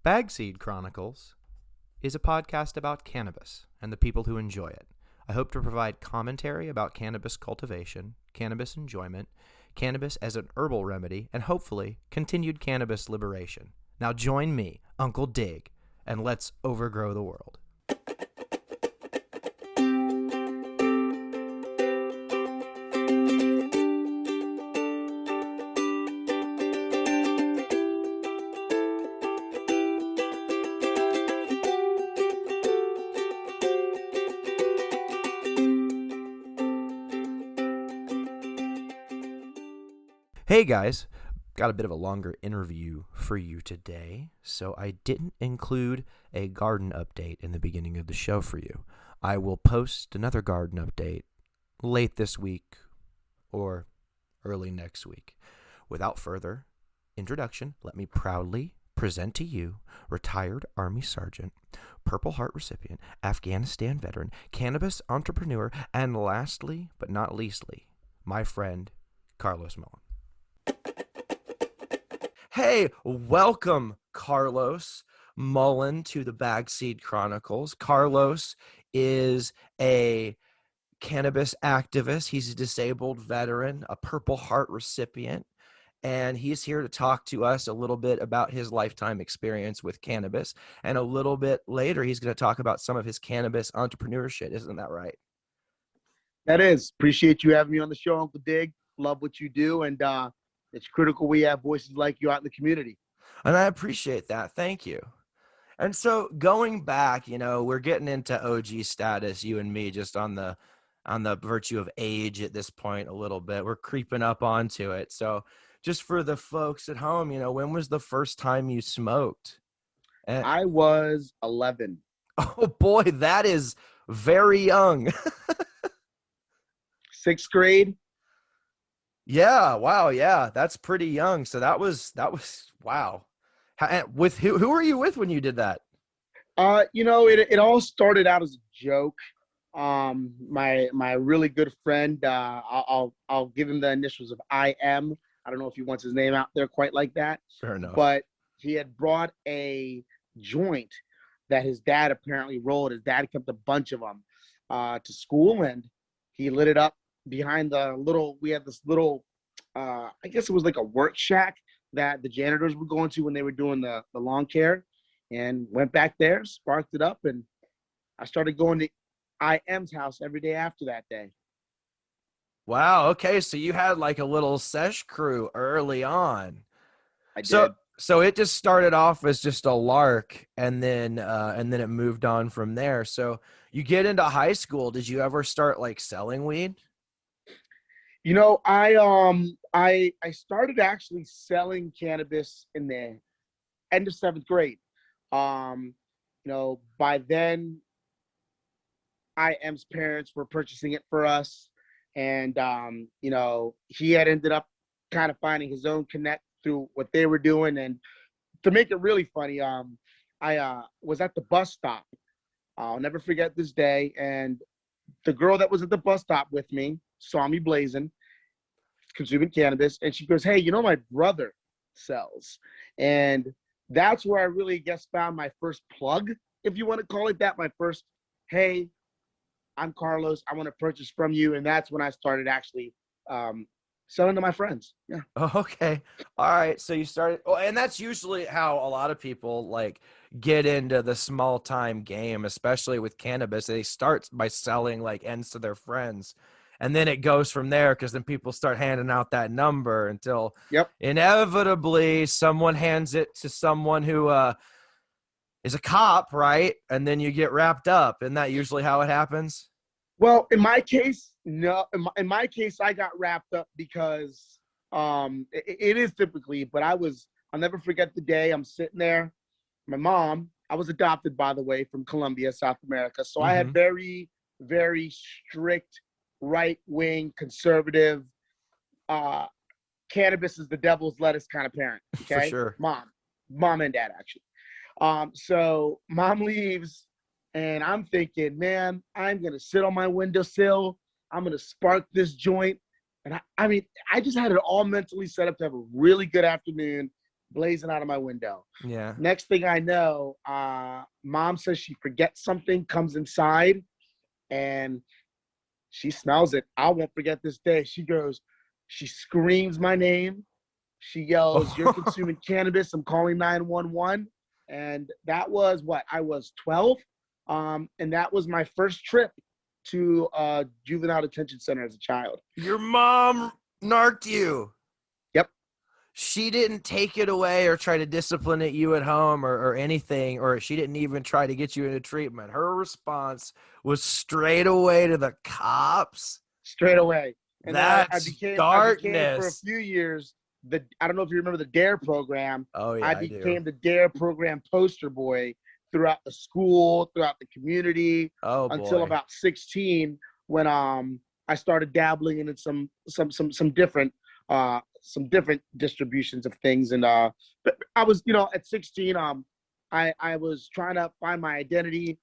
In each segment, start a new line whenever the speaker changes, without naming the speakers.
Bagseed Chronicles is a podcast about cannabis and the people who enjoy it. I hope to provide commentary about cannabis cultivation, cannabis enjoyment, cannabis as an herbal remedy, and hopefully continued cannabis liberation. Now join me, Uncle Dig, and let's overgrow the world. Hey guys, got a bit of a longer interview for you today, so I didn't include a garden update in the beginning of the show for you. I will post another garden update late this week or early next week. Without further introduction, let me proudly present to you retired Army Sergeant, Purple Heart recipient, Afghanistan Veteran, cannabis entrepreneur, and lastly but not leastly, my friend Carlos Mullen. Hey, welcome, Carlos Mullen, to the Bagseed Chronicles. Carlos is a cannabis activist. He's a disabled veteran, a Purple Heart recipient, and he's here to talk to us a little bit about his lifetime experience with cannabis. And a little bit later, he's going to talk about some of his cannabis entrepreneurship. Isn't that right?
That is. Appreciate you having me on the show, Uncle Dig. Love what you do, and it's critical we have voices like you out in the community.
And I appreciate that. Thank you. And so going back, we're getting into OG status, you and me, just on the virtue of age at this point a little bit. We're creeping up onto it. So just for the folks at home, when was the first time you smoked?
I was 11.
Oh boy, that is very young.
Sixth grade.
Yeah. Wow. Yeah. That's pretty young. So that was wow. With who were you with when you did that?
It all started out as a joke. My really good friend, I'll give him the initials of IM. I don't know if he wants his name out there quite like that.
Fair enough.
But he had brought a joint that his dad apparently rolled. His dad kept a bunch of them to school, and he lit it up behind we had this little, I guess it was like a work shack that the janitors would go into when they were doing the lawn care, and went back there, sparked it up, and I started going to IM's house every day after that day.
Wow. Okay. So you had like a little sesh crew early on.
I did.
So it just started off as just a lark, and then it moved on from there. So you get into high school. Did you ever start like selling weed?
I started actually selling cannabis in the end of seventh grade. By then, IM's parents were purchasing it for us, and he had ended up kind of finding his own connect through what they were doing. And to make it really funny, I was at the bus stop. I'll never forget this day, and the girl that was at the bus stop with me saw me blazing, consuming cannabis, and she goes, "Hey, my brother sells." And that's where I really found my first plug, if you want to call it that. My first, "Hey, I'm Carlos, I want to purchase from you." And that's when I started actually selling to my friends. Yeah.
Oh, okay. All right. So you started, and that's usually how a lot of people like get into the small time game, especially with cannabis. They start by selling like ends to their friends, and then it goes from there, because then people start handing out that number until inevitably someone hands it to someone who is a cop, right? And then you get wrapped up. Isn't that usually how it happens?
Well, in my case, no. In my case, I got wrapped up because it is typically, but I'll never forget the day I'm sitting there. My mom, I was adopted, by the way, from Colombia, South America. So I had very, very strict, right-wing, conservative, cannabis is the devil's lettuce kind of parent. Okay.
For sure.
Mom and dad, actually. So mom leaves, and I'm thinking, man, I'm going to sit on my windowsill. I'm going to spark this joint. And I just had it all mentally set up to have a really good afternoon. blazing out of my window.
Yeah.
Next thing I know, mom says she forgets something, comes inside, and she smells it. I won't forget this day. She screams my name. She yells, "You're consuming cannabis. I'm calling 911." And that was what? I was 12. And that was my first trip to a juvenile detention center as a child.
Your mom narked you.
Yep.
She didn't take it away or try to discipline it you at home or anything, or she didn't even try to get you into treatment. Her response was straight away to the cops.
Straight away. And
That's
I became for a
darkness.
few years I don't know if you remember the DARE program.
Oh, yeah,
I became the DARE program poster boy throughout the school, throughout the community, until
boy.
about 16, when I started dabbling in some different distributions of things. And but I was, at 16, I was trying to find my identity.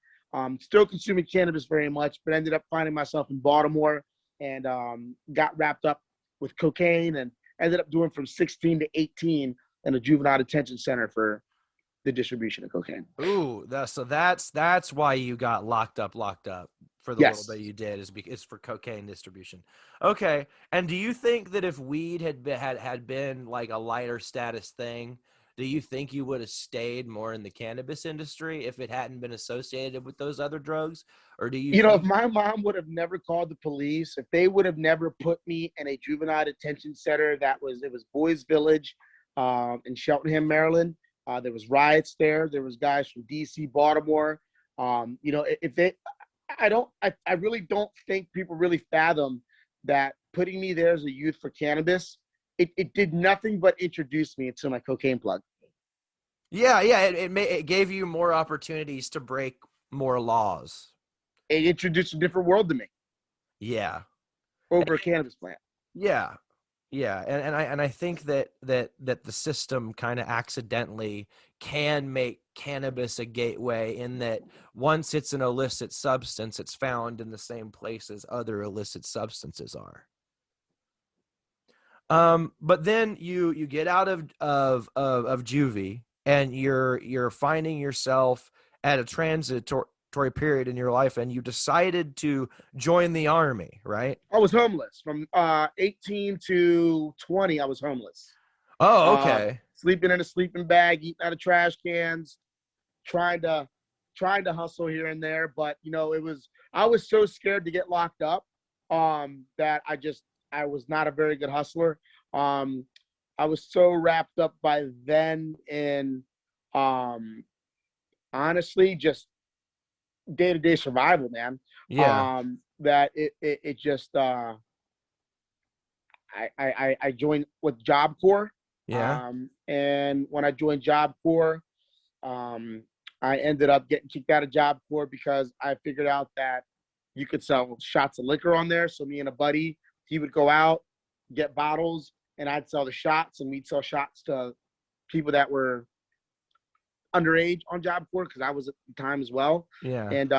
Still consuming cannabis very much, but ended up finding myself in Baltimore and got wrapped up with cocaine and ended up doing from 16 to 18 in a juvenile detention center for the distribution of cocaine.
Ooh, that's why you got locked up for the
Yes.
little bit you did it's for cocaine distribution. Okay. And do you think that if weed had been like a lighter status thing, do you think you would have stayed more in the cannabis industry if it hadn't been associated with those other drugs? Or do you
if my mom would have never called the police, if they would have never put me in a juvenile detention center, it was Boys Village in Cheltenham, Maryland. There was riots there. There was guys from DC, Baltimore. I really don't think people really fathom that putting me there as a youth for cannabis, it did nothing but introduce me into my cocaine plug.
Yeah. It gave you more opportunities to break more laws.
It introduced a different world to me.
Yeah.
Over a cannabis plant.
Yeah. Yeah. And I think that the system kind of accidentally can make cannabis a gateway, in that once it's an illicit substance, it's found in the same place as other illicit substances are. But then you get out of juvie, and you're finding yourself at a transitory period in your life, and you decided to join the Army, right?
I was homeless from 18 to 20. I was homeless.
Oh, okay.
Sleeping in a sleeping bag, eating out of trash cans, trying to hustle here and there. But I was so scared to get locked up that I was not a very good hustler. I was so wrapped up by then in honestly just day-to-day survival, man.
Yeah.
That it just I joined with Job Corps.
Yeah.
And when I joined Job Corps, I ended up getting kicked out of Job Corps because I figured out that you could sell shots of liquor on there. So me and a buddy, he would go out, get bottles, and I'd sell the shots, and we'd sell shots to people that were underage on Job Corps, because I was at the time as well.
Yeah.
And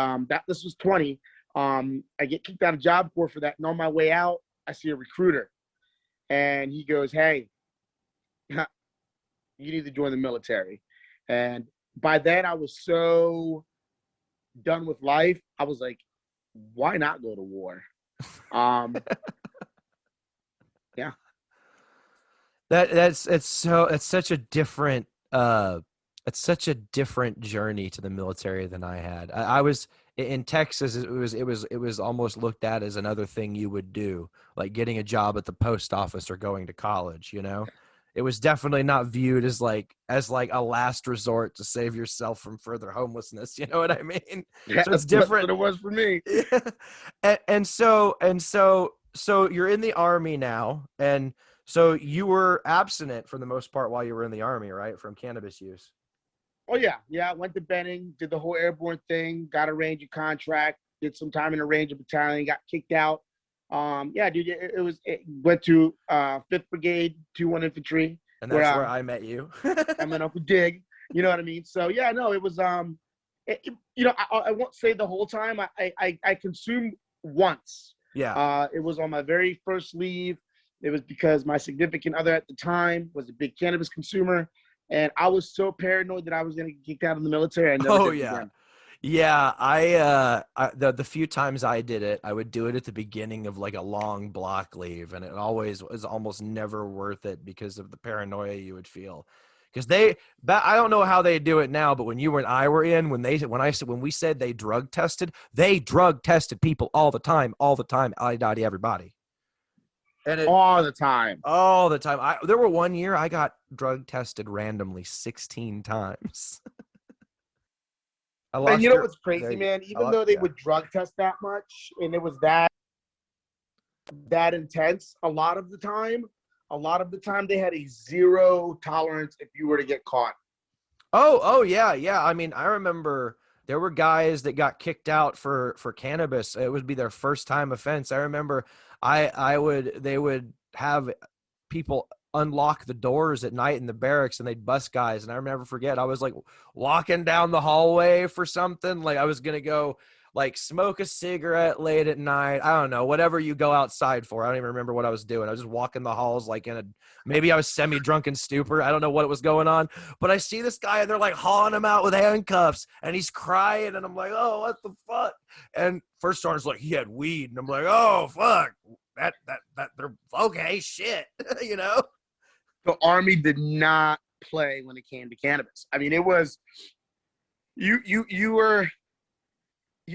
this was 20. I get kicked out of Job Corps for that, and on my way out, I see a recruiter, and he goes, "Hey, you need to join the military." And by then, I was so done with life. I was like, "Why not go to war?" Yeah.
It's such a different it's such a different journey to the military than I had. I was in Texas. It was almost looked at as another thing you would do, like getting a job at the post office or going to college. It was definitely not viewed as like a last resort to save yourself from further homelessness. You know what I mean?
Yeah,
so it's different.
That's what it was for me.
and so you're in the Army now, and so you were abstinent for the most part while you were in the Army, right? From cannabis use.
Oh, yeah. Yeah, I went to Benning, did the whole airborne thing, got a Ranger contract, did some time in a Ranger battalion, got kicked out. Yeah, dude, it went to 5th Brigade, 2-1 Infantry.
And that's where I met you.
I met Uncle Dig. You know what I mean? So, yeah, no, it was, I won't say the whole time. I consumed once.
Yeah.
It was on my very first leave. It was because my significant other at the time was a big cannabis consumer. And I was so paranoid that I was going to get kicked out of the military. I never
Oh
did it
yeah.
again.
Yeah, the few times I did it, I would do it at the beginning of like a long block leave, and it always was almost never worth it because of the paranoia you would feel. Because I don't know how they do it now, but when you and I were in, when we said they drug tested people all the time, everybody, and it
All the time.
all the time. There were one year I got drug tested randomly 16 times. I
And
lost
you know
your
what's crazy,
there you
man? Even
oh,
though they
yeah.
would drug test that much and it was that intense, a lot of the time they had a zero tolerance if you were to get caught.
Oh yeah, yeah. I mean, I remember there were guys that got kicked out for cannabis. It would be their first time offense. I remember they would have people unlock the doors at night in the barracks and they'd bust guys. And I never forget, I was like walking down the hallway for something. Like I was gonna go like smoke a cigarette late at night. I don't know, whatever you go outside for. I don't even remember what I was doing. I was just walking the halls like maybe I was semi-drunken stupor. I don't know what was going on. But I see this guy and they're like hauling him out with handcuffs and he's crying and I'm like, oh, what the fuck? And first sergeant's like, he had weed. And I'm like, oh, fuck. That they're okay, shit. You know?
The Army did not play when it came to cannabis. I mean, it was you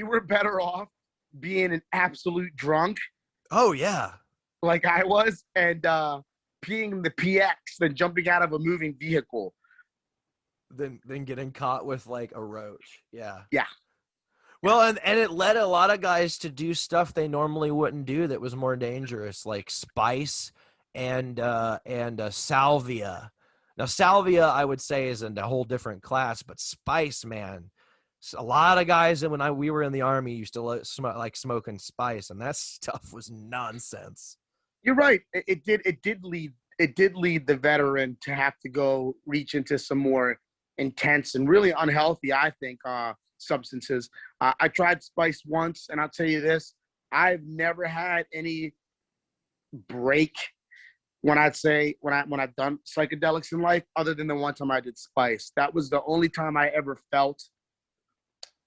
were better off being an absolute drunk
Oh, yeah.
like I was and peeing the PX than jumping out of a moving vehicle.
Then getting caught with like a roach. Yeah.
Yeah.
Well, and it led a lot of guys to do stuff they normally wouldn't do that was more dangerous, like spice and salvia. Now, salvia, I would say, is in a whole different class, but spice, man, a lot of guys that we were in the Army used to like smoking spice, and that stuff was nonsense.
You're right. It did lead the veteran to have to go reach into some more intense and really unhealthy, I think, substances. I tried spice once, and I'll tell you this: I've never had any break when I've done psychedelics in life, other than the one time I did spice. That was the only time I ever felt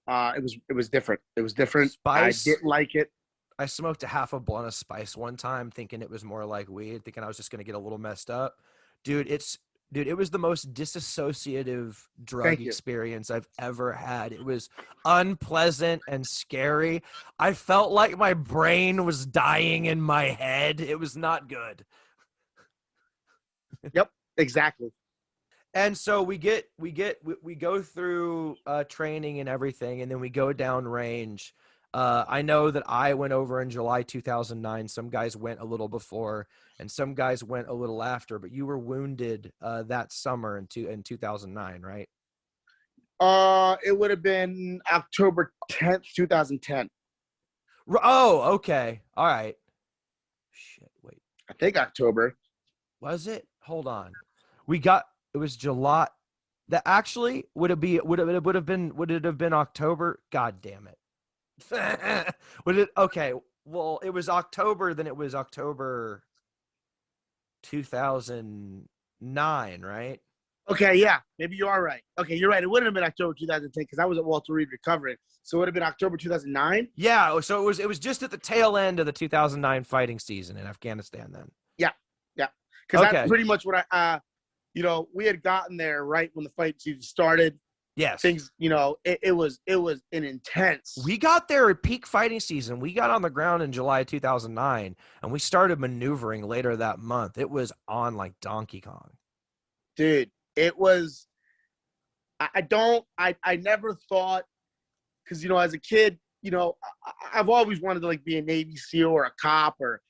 it was different. It was different.
Spice.
I didn't like it.
I smoked a half a blunt of spice one time, thinking it was more like weed, thinking I was just gonna get a little messed up. Dude, it was the most disassociative drug
Thank you.
experience I've ever had. It was unpleasant and scary. I felt like my brain was dying in my head. It was not good.
Yep, exactly.
And so we go through training and everything, and then we go down range. I know that I went over in July 2009. Some guys went a little before, and some guys went a little after. But you were wounded that summer in 2009, right?
It would have been October 10th, 2010.
Oh, okay, all right. Shit, wait.
I think October.
Was it? Hold on. It was July. That actually would it have been October? God damn it. Would it? Okay. Well, it was October. Then it was October 2009, right?
Okay, yeah, maybe you are right. Okay, you're right. It wouldn't have been October 2010 because I was at Walter Reed recovering. So it would have been October 2009.
Yeah. So it was just at the tail end of the 2009 fighting season in Afghanistan. Then.
Yeah, yeah. Because
Okay.
that's pretty much what we had gotten there right when the fight season started.
Yes.
Things, it was an intense.
We got there at peak fighting season. We got on the ground in July 2009, and we started maneuvering later that month. It was on like Donkey Kong.
Dude, it was. I never thought, because as a kid, I've always wanted to like be a Navy SEAL or a cop or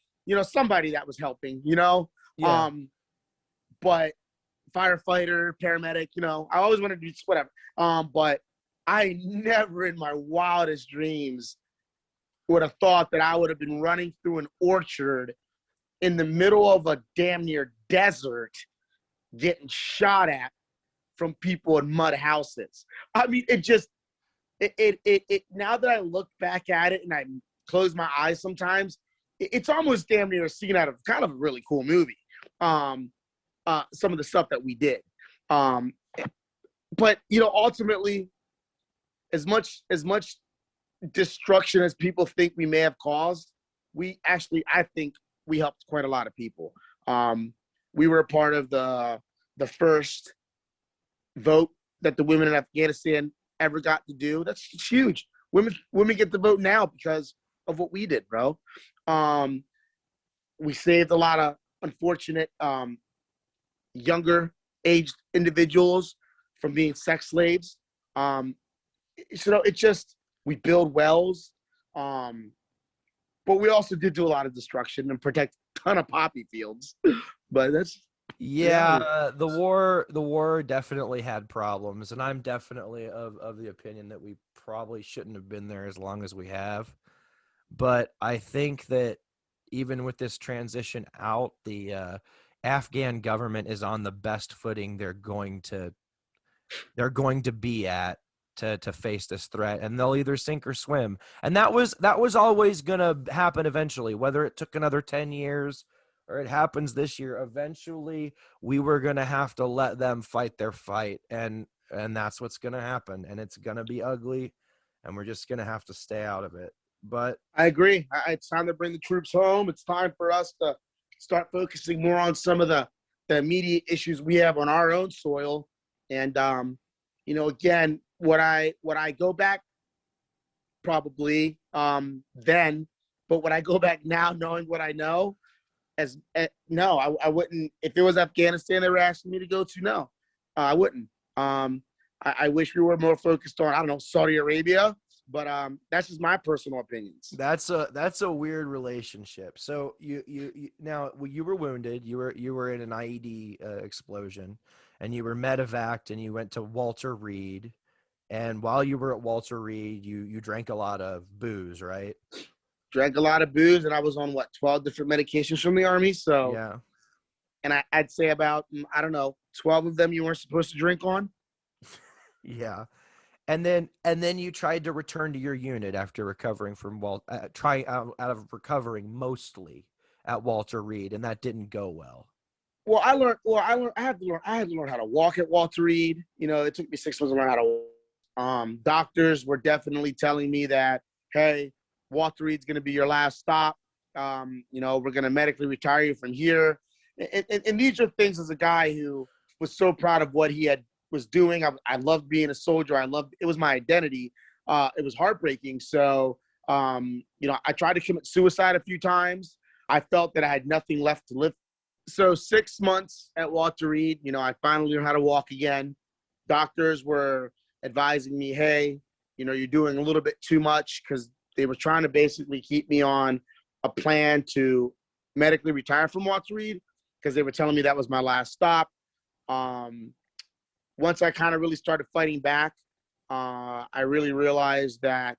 somebody that was helping.
Yeah.
But firefighter, paramedic, I always wanted to do whatever. But I never in my wildest dreams would have thought that I would have been running through an orchard in the middle of a damn near desert getting shot at from people in mud houses. I mean, it now that I look back at it and I close my eyes sometimes, it's almost damn near a scene out of kind of a really cool movie. Some of the stuff that we did. Um, but ultimately, as much destruction as people think we may have caused, I think we helped quite a lot of people. Um, we were a part of the first vote that the women in Afghanistan ever got to do. That's huge. Women get to vote now because of what we did, bro. Um, we saved a lot of unfortunate younger aged individuals from being sex slaves. Um, it just we build wells, um, but we also did do a lot of destruction and protect a ton of poppy fields. But that's reality.
Yeah, the war definitely had problems, and I'm definitely of the opinion that we probably shouldn't have been there as long as we have. But I think that even with this transition out, the Afghan government is on the best footing they're going to be at to face this threat, and they'll either sink or swim. And that was always going to happen eventually, whether it took another 10 years or it happens this year. Eventually we were going to have to let them fight their fight, and that's what's going to happen, and it's going to be ugly, and we're just going to have to stay out of it. But
I agree. It's time to bring the troops home. It's time for us to start focusing more on some of the immediate issues we have on our own soil. And again, what I go back probably then, but when I go back now, knowing what I know, no, I wouldn't. If it was Afghanistan they were asking me to go to, no, I wouldn't. I wish we were more focused on, I don't know, Saudi Arabia, but that's just my personal opinions.
that's a weird relationship. So you now you were wounded. You were in an IED explosion, and you were medevaced, and you went to Walter Reed. And while you were at Walter Reed, you drank a lot of booze, right?
Drank a lot of booze, and I was on 12 different medications from the Army. So,
Yeah.
and I'd say about, I don't know, 12 of them you weren't supposed to drink on.
Yeah. And then you tried to return to your unit after recovering from trying out of recovering mostly at Walter Reed, and that didn't go well.
Well, I learned. Well, I had to learn how to walk at Walter Reed. It took me 6 months to learn how to. Doctors were definitely telling me that, hey, Walter Reed's going to be your last stop. We're going to medically retire you from here. And these are things as a guy who was so proud of what he was doing. I loved being a soldier. It was my identity. It was heartbreaking. So, I tried to commit suicide a few times. I felt that I had nothing left to live. So 6 months at Walter Reed, I finally learned how to walk again. Doctors were advising me, hey, you're doing a little bit too much, because they were trying to basically keep me on a plan to medically retire from Walter Reed, because they were telling me that was my last stop. Once I kind of really started fighting back, I really realized that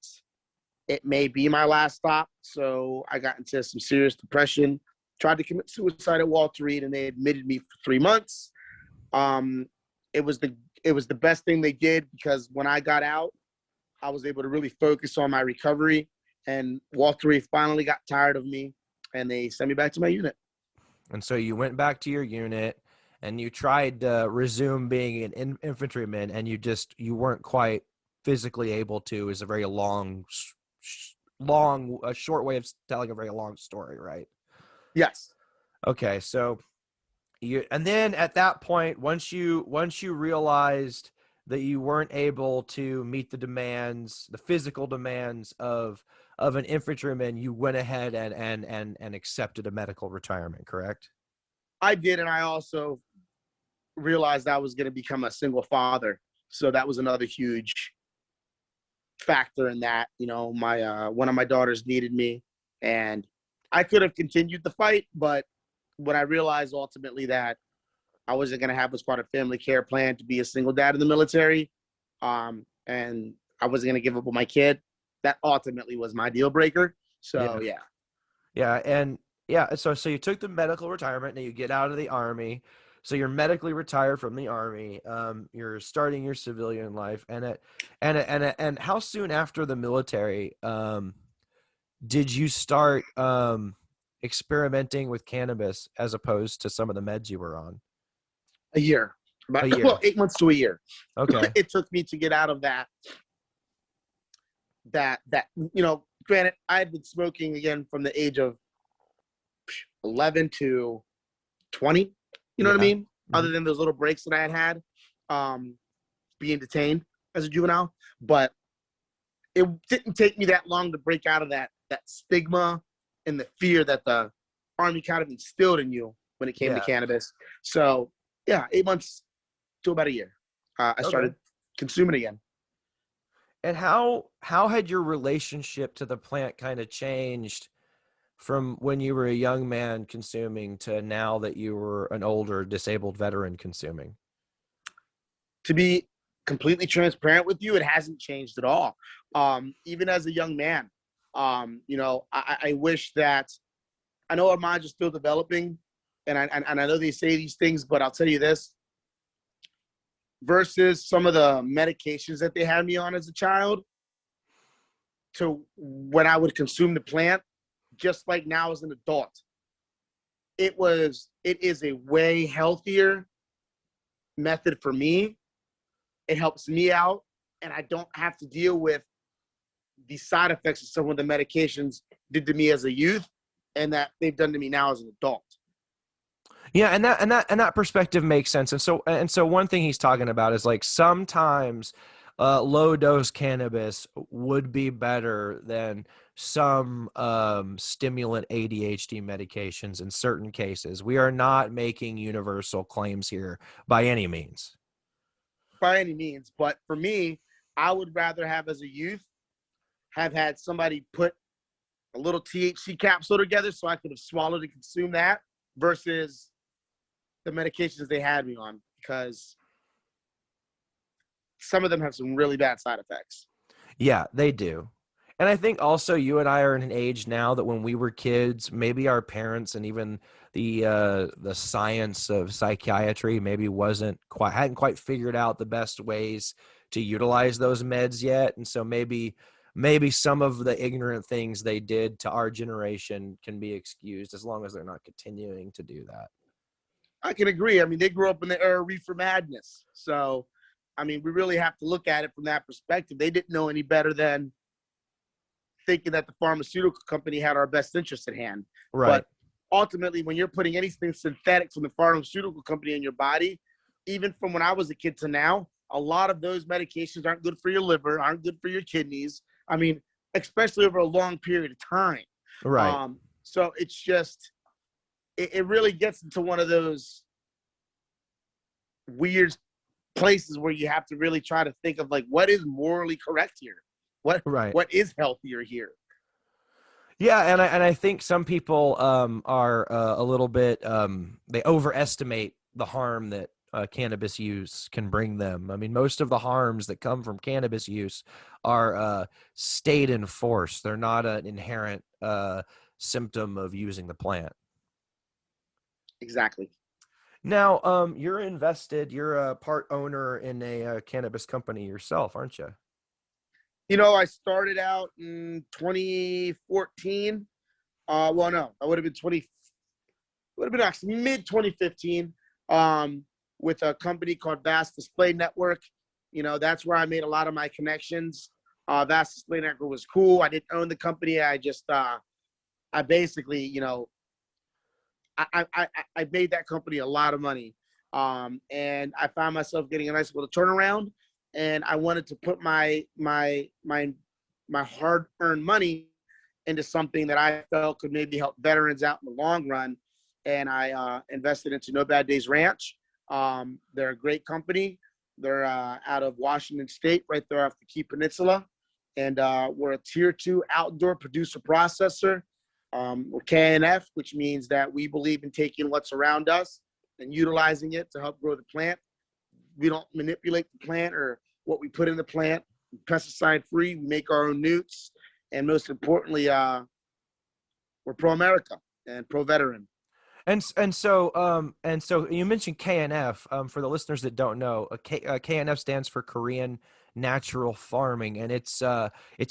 it may be my last stop. So I got into some serious depression, tried to commit suicide at Walter Reed, and they admitted me for 3 months. Um, it was the best thing they did, because when I got out, I was able to really focus on my recovery, and Walter Reed finally got tired of me, and they sent me back to my unit.
And so you went back to your unit, and you tried to resume being an infantryman, and you weren't quite physically able to. Is a very a short way of telling a very long story, right?
Yes.
Okay, so and then at that point, once you realized that you weren't able to meet the physical demands of an infantryman, you went ahead and accepted a medical retirement, correct?
I did, and I also realized I was going to become a single father. So that was another huge factor in that. My one of my daughters needed me, and I could have continued the fight, but when I realized ultimately that I wasn't going to have what's called a family care plan to be a single dad in the military, and I wasn't going to give up on my kid, that ultimately was my deal breaker. So
Yeah.
yeah.
Yeah, and yeah, so you took the medical retirement, and you get out of the Army. So you're medically retired from the Army. You're starting your civilian life, and how soon after the military did you start experimenting with cannabis as opposed to some of the meds you were on?
A year.
A
About
year.
well, 8 months to a year.
Okay.
It took me to get out of that. Granted, I had been smoking again from the age of 11 to 20. You know what I
Yeah.
mean? Other than those little breaks that I had being detained as a juvenile, but it didn't take me that long to break out of that stigma and the fear that the Army kind of instilled in you when it came to cannabis. So yeah, 8 months to about a year, I started consuming again.
And how had your relationship to the plant kind of changed from when you were a young man consuming to now that you were an older disabled veteran consuming?
To be completely transparent with you, it hasn't changed at all. Even as a young man, I wish that I know our minds are still developing, and I know they say these things, but I'll tell you this: versus some of the medications that they had me on as a child, to when I would consume the plant, just like now as an adult, it is a way healthier method for me. It helps me out, and I don't have to deal with the side effects of some of the medications did to me as a youth and that they've done to me now as an adult.
Yeah, and that perspective makes sense. And so one thing he's talking about is like sometimes low dose cannabis would be better than some stimulant ADHD medications in certain cases. We are not making universal claims here by any means.
By any means, but for me, I would rather have as a youth have had somebody put a little THC capsule together so I could have swallowed and consumed that versus the medications they had me on, because some of them have some really bad side effects.
Yeah, they do. And I think also you and I are in an age now that when we were kids, maybe our parents and even the science of psychiatry maybe hadn't quite figured out the best ways to utilize those meds yet. And so maybe some of the ignorant things they did to our generation can be excused as long as they're not continuing to do that.
I can agree. I mean, they grew up in the era of reefer madness. So, I mean, we really have to look at it from that perspective. They didn't know any better than thinking that the pharmaceutical company had our best interest at hand.
Right.
But ultimately, when you're putting anything synthetic from the pharmaceutical company in your body, even from when I was a kid to now, a lot of those medications aren't good for your liver, aren't good for your kidneys. I mean, especially over a long period of time.
Right.
So it's just, it really gets into one of those weird places where you have to really try to think of like, what is morally correct here? What is healthier here?
Yeah, and I think some people are a little bit they overestimate the harm that cannabis use can bring them. I mean, most of the harms that come from cannabis use are state enforced. They're not an inherent symptom of using the plant.
Exactly.
Now, you're invested. You're a part owner in a cannabis company yourself, aren't you?
You know, I started out in 2014. Well, no, I would have been actually mid 2015 with a company called Vast Display Network. You know, that's where I made a lot of my connections. Vast Display Network was cool. I didn't own the company. I just, I basically, you know, I made that company a lot of money. And I found myself getting a nice little turnaround. And I wanted to put my hard-earned money into something that I felt could maybe help veterans out in the long run. And I invested into No Bad Days Ranch. They're a great company. They're out of Washington State, right there off the Key Peninsula. And we're a tier 2 outdoor producer processor. We're KNF, which means that we believe in taking what's around us and utilizing it to help grow the plant. We don't manipulate the plant or what we put in the plant. Pesticide free. We make our own newts, and most importantly, we're pro-America and pro-veteran.
And so you mentioned KNF. For the listeners that don't know, KNF stands for Korean Natural Farming, and it's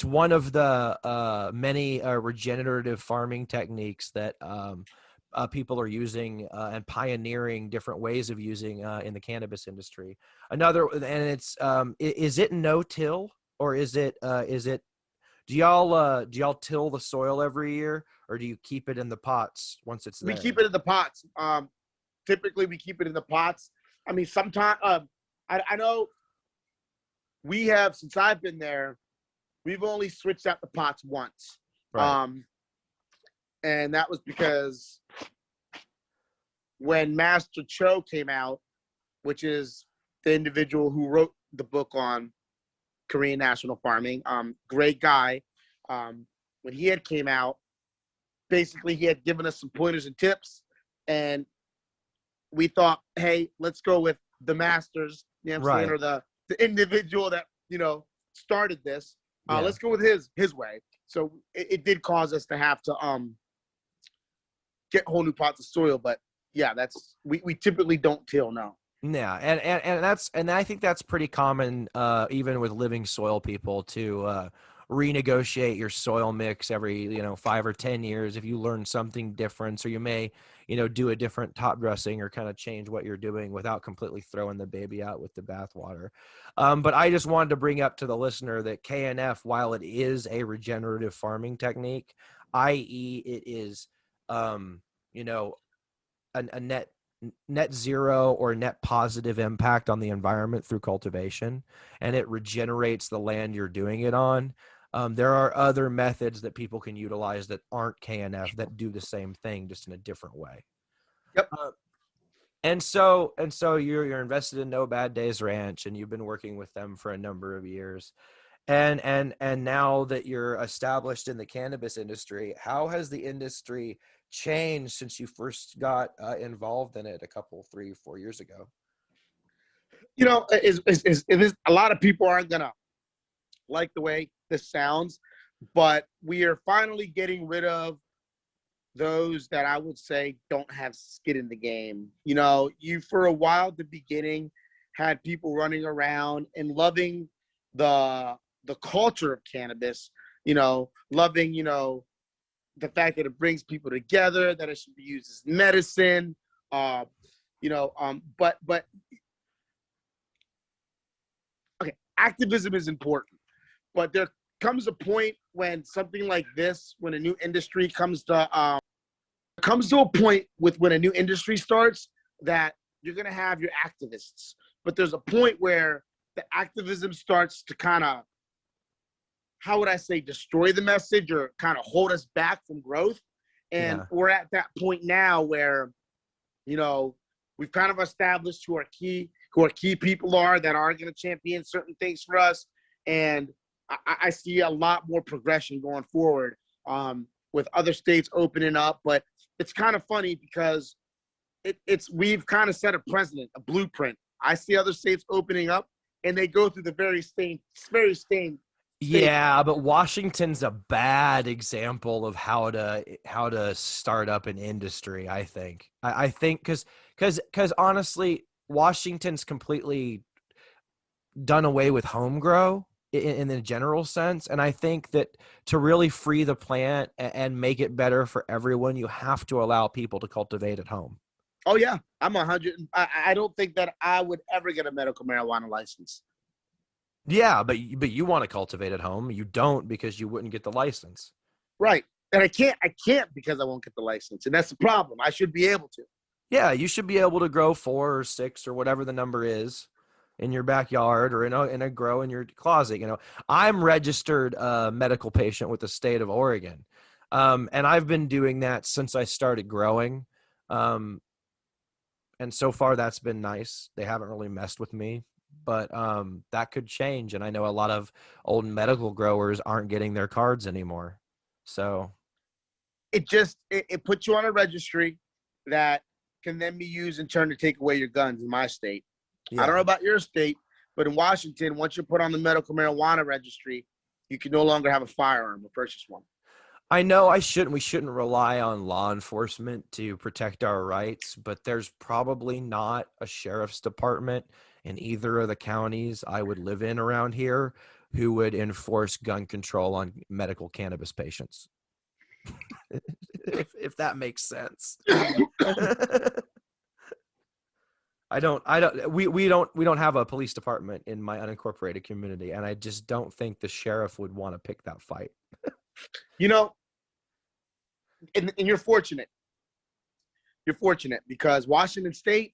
one of the many regenerative farming techniques that people are using and pioneering different ways of using in the cannabis industry. Another, and it's is it no-till, or is it do y'all till the soil every year, or do you keep it in the pots once it's
We
there?
keep it in the pots. Typically, we keep it in the pots. I mean, sometimes I know we have, since I've been there, we've only switched out the pots once.
Right.
And that was because when Master Cho came out, which is the individual who wrote the book on Korean national farming, great guy. When he had came out, basically he had given us some pointers and tips, and we thought, hey, let's go with the masters, you know what I'm saying, or the individual that, you know, started this. Let's go with his way. So it did cause us to have to get whole new pots of soil, but yeah, that's we typically don't till now.
Yeah, and I think that's pretty common, even with living soil people, to renegotiate your soil mix every 5 or 10 years if you learn something different. So you may do a different top dressing or kind of change what you're doing without completely throwing the baby out with the bathwater. But I just wanted to bring up to the listener that KNF, while it is a regenerative farming technique, i.e., it is a net zero or net positive impact on the environment through cultivation, and it regenerates the land you're doing it on. There are other methods that people can utilize that aren't KNF that do the same thing, just in a different way.
Yep.
And so you're invested in No Bad Days Ranch, and you've been working with them for a number of years. And now that you're established in the cannabis industry, how has the industry changed since you first got involved in it a couple, 3-4 years ago?
You know, it is a lot of people aren't gonna like the way this sounds, but we are finally getting rid of those that I would say don't have skin in the game. You know, you for a while at the beginning had people running around and loving the culture of cannabis, you know, loving, you know, the fact that it brings people together, that it should be used as medicine, but okay, activism is important, but there comes a point when something like this, when a new industry comes to a point with when a new industry starts, that you're gonna have your activists, but there's a point where the activism starts to kind of, how would I say, destroy the message or kind of hold us back from growth. And we're at that point now where, you know, we've kind of established who our key people are that are going to champion certain things for us. And I see a lot more progression going forward with other states opening up. But it's kind of funny because we've kind of set a precedent, a blueprint. I see other states opening up and they go through the very same.
Yeah, but Washington's a bad example of how to start up an industry, I think. I think because honestly, Washington's completely done away with home grow in the general sense, and I think that to really free the plant and make it better for everyone, you have to allow people to cultivate at home.
Oh yeah, I'm 100. I don't think that I would ever get a medical marijuana license.
Yeah, but you want to cultivate at home. You don't because you wouldn't get the license.
Right. And I can't because I won't get the license. And that's the problem. I should be able to.
Yeah, you should be able to grow 4 or 6 or whatever the number is in your backyard or in a grow in your closet. You know, I'm registered medical patient with the state of Oregon. And I've been doing that since I started growing. And so far that's been nice. They haven't really messed with me. But that could change, and I know a lot of old medical growers aren't getting their cards anymore. So
it puts you on a registry that can then be used in turn to take away your guns in my state. I don't know about your state, but in Washington, once you're put on the medical marijuana registry, you can no longer have a firearm or purchase one.
I know we shouldn't rely on law enforcement to protect our rights, but there's probably not a sheriff's department in either of the counties I would live in around here who would enforce gun control on medical cannabis patients. if that makes sense. We don't have a police department in my unincorporated community, and I just don't think the sheriff would want to pick that fight.
You know, and you're fortunate. You're fortunate because Washington State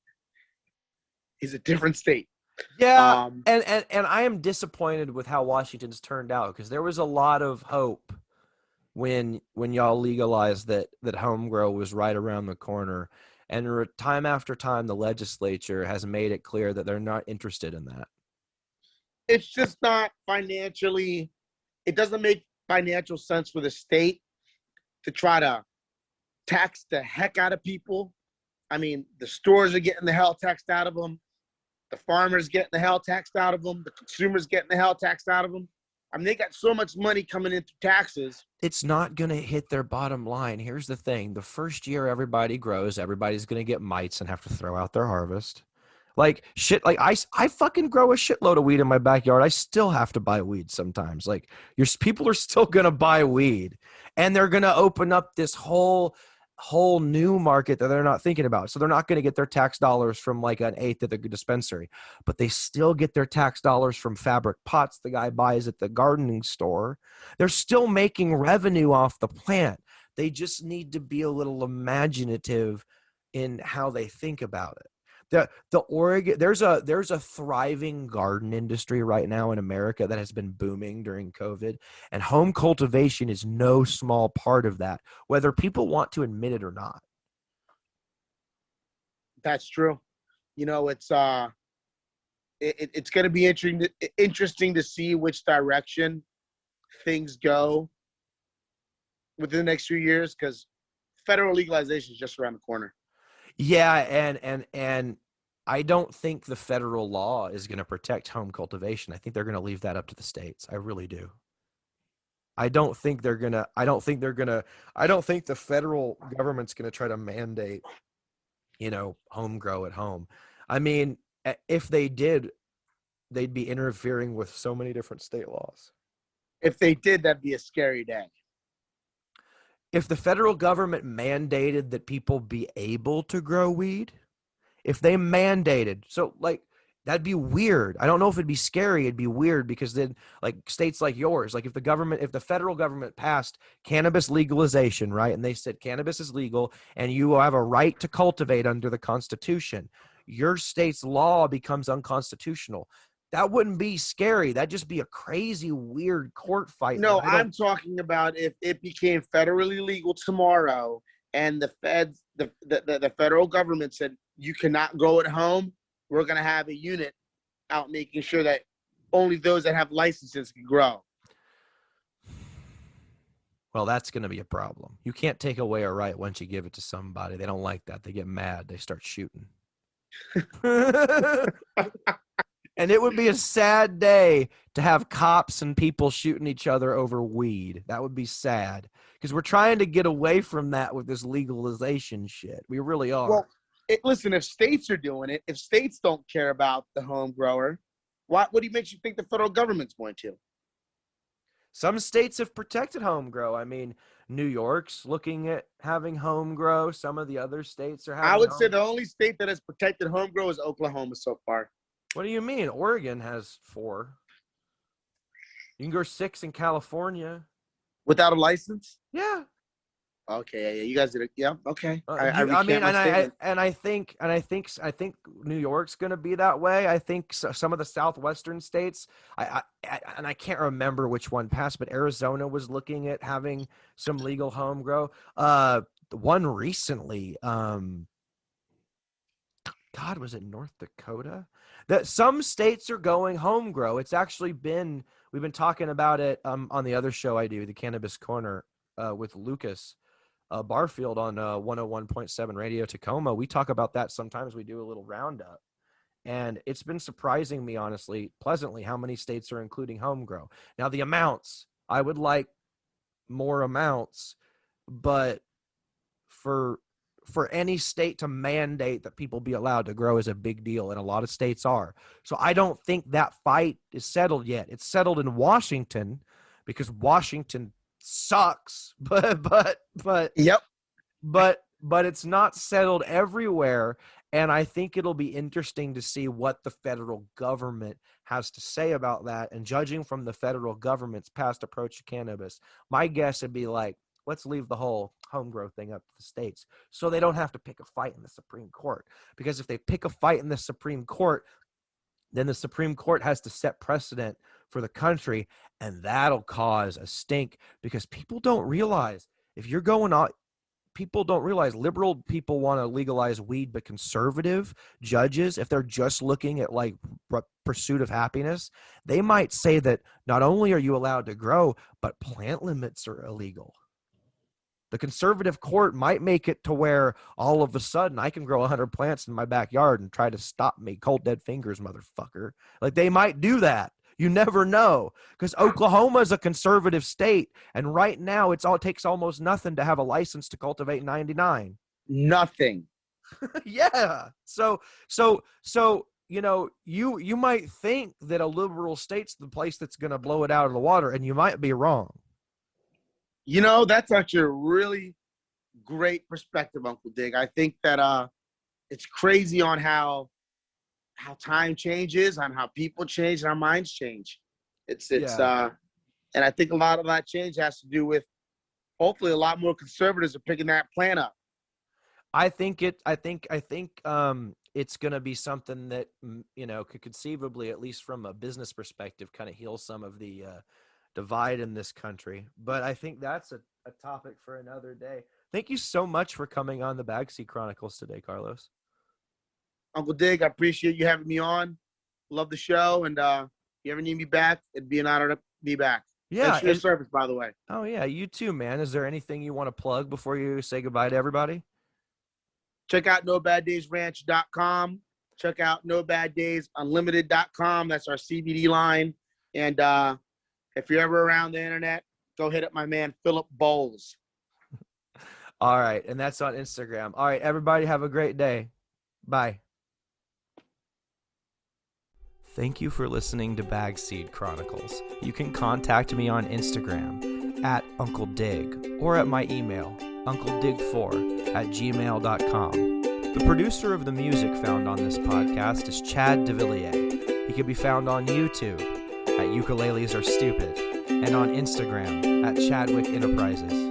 is a different state.
Yeah, and I am disappointed with how Washington's turned out, because there was a lot of hope when y'all legalized that home grow was right around the corner, and time after time the legislature has made it clear that they're not interested in that.
It's just not financially. It doesn't make financial sense for the state to try to tax the heck out of people. I mean, the stores are getting the hell taxed out of them. The farmers getting the hell taxed out of them. The consumers getting the hell taxed out of them. I mean, they got so much money coming in through taxes.
It's not going to hit their bottom line. Here's the thing. The first year everybody grows, everybody's going to get mites and have to throw out their harvest. Like shit, like I fucking grow a shitload of weed in my backyard. I still have to buy weed sometimes. Like people are still going to buy weed, and they're going to open up this whole new market that they're not thinking about. So they're not going to get their tax dollars from like an eighth at the dispensary, but they still get their tax dollars from fabric pots the guy buys at the gardening store. They're still making revenue off the plant. They just need to be a little imaginative in how they think about it. The Oregon, there's a thriving garden industry right now in America that has been booming during COVID, and home cultivation is no small part of that, whether people want to admit it or not.
That's true. You know, it's going to be interesting to see which direction things go within the next few years, because federal legalization is just around the corner.
Yeah, and I don't think the federal law is going to protect home cultivation. I think they're going to leave that up to the states. I really do. I don't think the federal government's going to try to mandate, home grow at home. I mean, if they did, they'd be interfering with so many different state laws.
If they did, that'd be a scary day.
If the federal government mandated that people be able to grow weed, if they mandated, so like that'd be weird. I don't know if it'd be scary. It'd be weird, because then like states like yours, like if the federal government passed cannabis legalization, right? And they said cannabis is legal and you have a right to cultivate under the Constitution, your state's law becomes unconstitutional. That wouldn't be scary. That'd just be a crazy, weird court fight.
No, I'm talking about if it became federally legal tomorrow and the federal government said you cannot grow at home, we're going to have a unit out making sure that only those that have licenses can grow.
Well, that's going to be a problem. You can't take away a right once you give it to somebody. They don't like that. They get mad. They start shooting. And it would be a sad day to have cops and people shooting each other over weed. That would be sad, because we're trying to get away from that with this legalization shit. We really are.
Well, listen, if states are doing it, if states don't care about the home grower, what do you makes you think the federal government's going to?
Some states have protected home grow. I mean, New York's looking at having home grow. Some of the other states are having.
I would say the only state that has protected home grow is Oklahoma so far.
What do you mean? Oregon has 4. You can grow 6 in California
without a license.
Yeah.
Okay. Yeah. You guys did it. Yeah. Okay.
I think New York's going to be that way. I think some of the southwestern states. I can't remember which one passed, but Arizona was looking at having some legal home grow. One recently. God, was it North Dakota? That some states are going home grow. It's actually been, we've been talking about it on the other show I do, the Cannabis Corner, with Lucas Barfield on 101.7 Radio Tacoma. We talk about that sometimes. We do a little roundup. And it's been surprising me, honestly, pleasantly, how many states are including home grow. Now, the amounts, I would like more amounts, but for any state to mandate that people be allowed to grow is a big deal, and a lot of states are. So I don't think that fight is settled yet. It's settled in Washington because Washington sucks, but
yep.
but it's not settled everywhere. And I think it'll be interesting to see what the federal government has to say about that. And judging from the federal government's past approach to cannabis, my guess would be like, let's leave the whole home grow thing up to the states so they don't have to pick a fight in the Supreme Court. Because if they pick a fight in the Supreme Court, then the Supreme Court has to set precedent for the country, and that'll cause a stink because people don't realize if you're going on, people don't realize liberal people want to legalize weed, but conservative judges, if they're just looking at like pursuit of happiness, they might say that not only are you allowed to grow, but plant limits are illegal. The conservative court might make it to where all of a sudden I can grow 100 plants in my backyard and try to stop me. Cold dead fingers, motherfucker. Like they might do that. You never know, because Oklahoma is a conservative state, and right now it takes almost nothing to have a license to cultivate 99.
Nothing.
Yeah. So you know, you might think that a liberal state's the place that's going to blow it out of the water, and you might be wrong.
You know, that's actually a really great perspective, Uncle Dig. I think that it's crazy on how time changes, on how people change, and our minds change. It's and I think a lot of that change has to do with hopefully a lot more conservatives are picking that plan up.
I think it's going to be something that, you know, could conceivably, at least from a business perspective, kind of heal some of the divide in this country. But I think that's a topic for another day. Thank you so much for coming on the Bagseed Chronicles today, Carlos.
Uncle Dig, I appreciate you having me on. Love the show, and if you ever need me back, it'd be an honor to be back.
Yeah.
Thanks for your service, by the way.
Oh, yeah, you too, man. Is there anything you want to plug before you say goodbye to everybody?
Check out NoBadDaysRanch.com. Check out NoBadDaysUnlimited.com. That's our CBD line. And if you're ever around the internet, go hit up my man, Philip Bowles.
All right, and that's on Instagram. All right, everybody have a great day. Bye. Thank you for listening to Bagseed Chronicles. You can contact me on Instagram at Uncle Dig or at my email, uncledig4@gmail.com. The producer of the music found on this podcast is Chad DeVilliers. He can be found on YouTube at Ukuleles Are Stupid and on Instagram at Chadwick Enterprises.